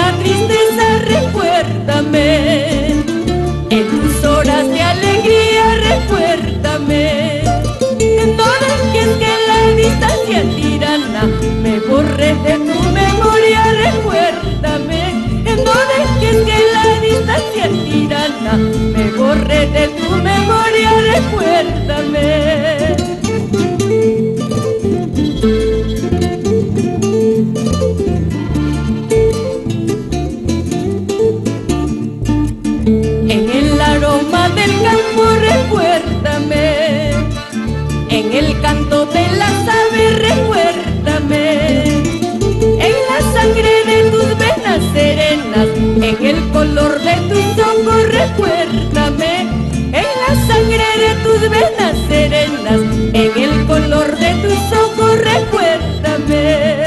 la tristeza, recuérdame. En tus horas de alegría, recuérdame. No dejes que la distancia tirana me borre de tu memoria, recuérdame. No dejes que la distancia tirana me borre de tu memoria, recuérdame. En el aroma del campo, recuérdame. En el canto de las aves, recuérdame. En la sangre de tus venas serenas, en el color de tus ojos, recuérdame. En la sangre de tus venas serenas, en el color de tus ojos, recuérdame.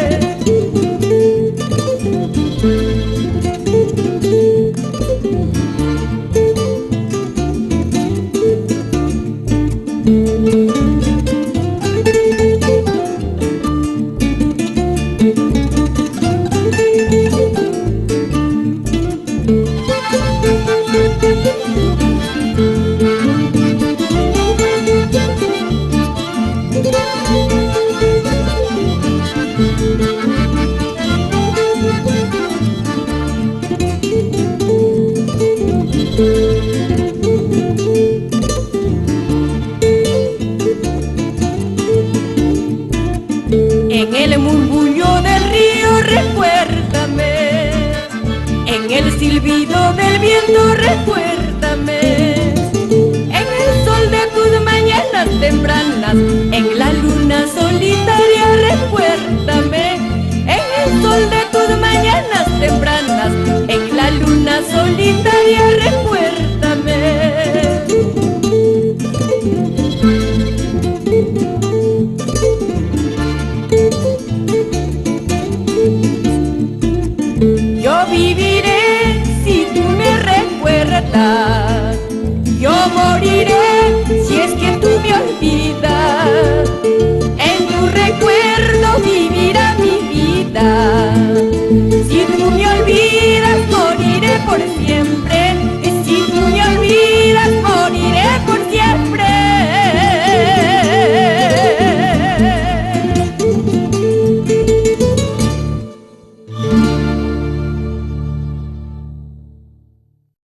En el murmullo del río, recuérdame. En el silbido del viento, recuérdame. En el sol de tus mañanas tempranas, en la luna solitaria, recuérdame. En el sol de tus mañanas tempranas, en la luna solitaria, recuérdame. Yo viviré si tú me recuerdas. Yo moriré si es que tú me olvidas. En tu recuerdo vivirá mi vida.